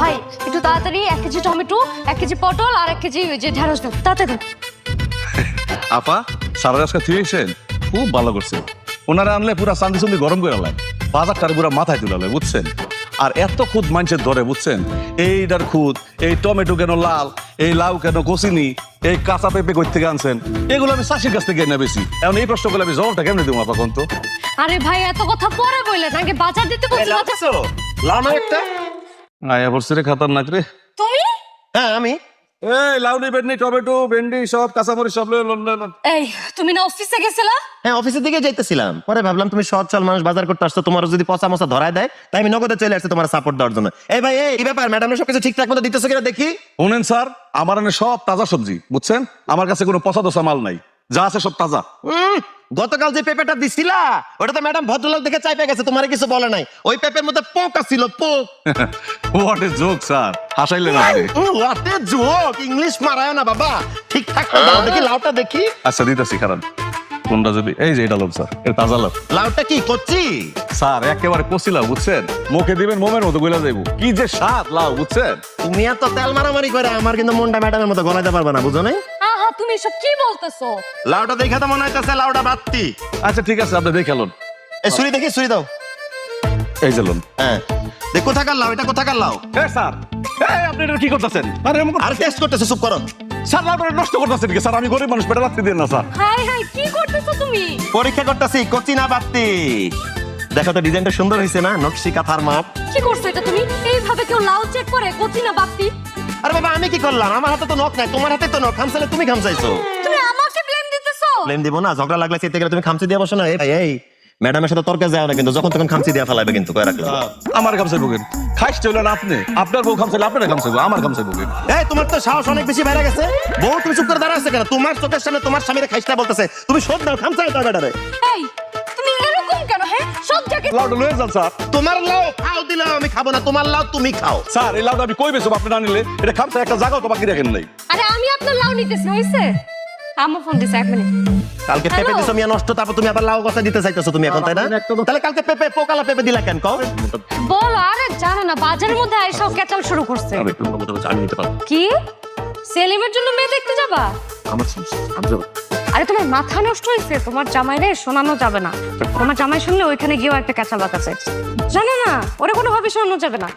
ভাই একটু তাড়াতাড়ি 1 কেজি টমেটো, 1 কেজি পটল আর 1 কেজি ওই যে ঢেঁড়স দাও, তাড়াতাড়ি দাও। আপা সারা আজকে থিয়েছেন, খুব ভালো করছেন। ওনারা আনলে পুরা চান্দি চন্দি গরম করে লাই, বাজারটার পুরা মাথায় তুলে বুঝছেন। আর এত খুদ মানুষের ধরে বুঝছেন, এইটার খুদ, এই টমেটো কেন লাল, এই লাউ কেন কচিনি, এই কাঁচা পেঁপে কই থেকে আনছেন, এগুলো আমি চাষির কাছ থেকে এনে বেশি। এখন এই প্রশ্নগুলো আমি জবাবটা কেমনি দেবো আপা কোন তো? আরে ভাই এত কথা পরে বললেন, আগে বাজার দিতে বলছি। লাউ না একটা? আয়া পড়ছে রে খাতারনাক রে। তুমি? হ্যাঁ আমি। এই লাউ নি বেডনি টমেটো ভেন্ডি সব কাঁচামরিচ সব লন। এই তুমি না অফিসে গেছিলা? হ্যাঁ অফিসের দিকে যাইতেছিলাম, পরে ভাবলাম তুমি সচ্ছল মানুষ বাজার করতে আসছো, তোমার যদি পচা মশা ধরায় দেয় তাই আমি নগদে চলে আসছি তোমার সাপোর্ট দেওয়ার জন্য। এই ভাই এই ব্যাপার, ম্যাডামের সবকিছু ঠিকঠাক মতো দিতেছো কিনা দেখি। শুনেন স্যার, আমার এনে সব তাজা সবজি বুঝছেন, আমার কাছে কোনো পচা দশা মাল নাই, যা আছে সব তাজা। গতকাল যে পেঁপেটা দিছিলা ওটা তো ম্যাডাম ভদ্রলোক দেখে চাইপে গেছে, তোমার কিছু বলে নাই। ওই পেঁপের মধ্যে পোক ছিল, পোক। হোয়াট ইজ জোক স্যার, হাসাইলেন আপনি। হোয়াট এ জোক, ইংলিশ মারায় না বাবা, ঠিকঠাক করে দাও দেখি, লাউটা দেখি। আচ্ছা দিতেছি খারাপ কোনটা যদি, এই যে এটা লোক স্যার, এটা তাজা লোক লাউটা কি করছি স্যার, একেবারে কচি লাউ বুঝছেন, মুখে দিবেন মোমের মতো গলা যাইব, কি যে স্বাদ লাউ বুঝছেন। তুমি এত তেল মারামারি করে আমার কিন্তু মনটা ম্যাডামের মতো গলাইতে পারবে না, বুঝো নাই? আহা তুমি সব কি বলতেছো? লাউটা দেখে তো মনে হইতেছে লাউটা বাত্তি। আচ্ছা ঠিক আছে, আপনি দেখে লোন। এই ছুরি দেখি, ছুরি দাও। এই যে লোন। হ্যাঁ দেখ, কোথাকার লাউ এটা, কোথাকার লাউ? স্যার আপনি এটা কি করতেছেন? আর টেস্ট করতেছে, চুপ করো। স্যার লাউটা নষ্ট করতেছেন কি স্যার? আমি গরিব মানুষ, পেটে রাখতে দেন না স্যার। হাই হাই কি করতেছো তুমি? পরীক্ষা করতেছি কচি না বাত্তি। দেখো তো ডিজাইনটা সুন্দর হয়েছে না, নকশি কাঁথার মাপ। কি করছো এটা তুমি? এইভাবে কেউ লাউ চেক করে কচি না বাপ্তি? আরে বাবা আমি কি করলাম, আমার হাতে তো নখ নাই, তোমার হাতে তো নখ, খামসালে তুমি খামসাইছো। তুমি আমাকে ব্লেম দিতেছো? ব্লেম দিব না, ঝগড়া লাগলে চেতে গেলে তুমি খামচি দিয়ে বসো না। এই ভাই এই ম্যাডামের সাথে তর্কে যাও না কিন্তু, যখন তখন খামচি দিয়ে ফেলাইবে কিন্তু, কয়ে রাখলাম। আমার খামসাই বুকেন খাইস চলেন আপনি, আপনার বউ খামসাইলে আপনার খামসাইবো, আমার খামসাই বুকেন। এই তোমার তো সাহস অনেক বেশি বাইরে গেছে, বউ তুমি চুপ করে দাঁড়া আছে কেন? তোমার চোখের সামনে তোমার স্বামীরে খাইসটা বলতেছে, তুমি শোধ দাও, খামসাই দাও বেটারে। এই তুমি এরকম কেন? হ্যাঁ সব জায়গায় লাউটা লয়ে যান স্যার। তোমার লাউ খাও দিলাম, আমি খাবো না, তোমার লাউ তুমি খাও। স্যার এই লাউটা আমি কই বেসব, আপনি না নিলে এটা খামসাই একটা জায়গাও তো বাকি রাখেন নাই। আরে আমি আপনার লাউ নিতেছি, হইছে? আমো ফোন দিছে 1 মিনিট। কালকে পেঁপে Hello? দিছো মিয়া নষ্ট, তারপর তুমি আবার লাউ কথা দিতে চাইতেছো তুমি এখন, তাই না? তাহলে কালকে পেঁপে পোকালা পেঁপে দিলা কেন কও? বল, আরে জানো না বাজারের মধ্যে আইসাও কেচাল শুরু করছে। আমি নিতে পারবো। কি সেলিমের জন্য মেয়ে দেখতে যাবা? আমার আমি যাবো। আরে তোমার মাথা নষ্ট হয়েছে, তোমার জামাইরে শোনানো যাবে না। তোমার জামাই শুনলে ওইখানে গিয়েও একটা কেচাল বাতাছে, জানো না? ওরে কোনোভাবে শোনানো যাবে না।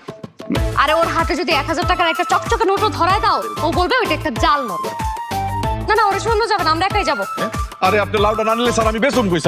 আরে ওর হাতে যদি 1000 টাকার একটা চকচকে নোটও ধরায় দাও, ও বলবে ওইটা একটা জাল নোট। না না ওরে শোনানো যাবে না, আমরা একাই যাবো। আরে আপনি লাউটা না নিলে স্যার আমি বেসুন কই স্যার।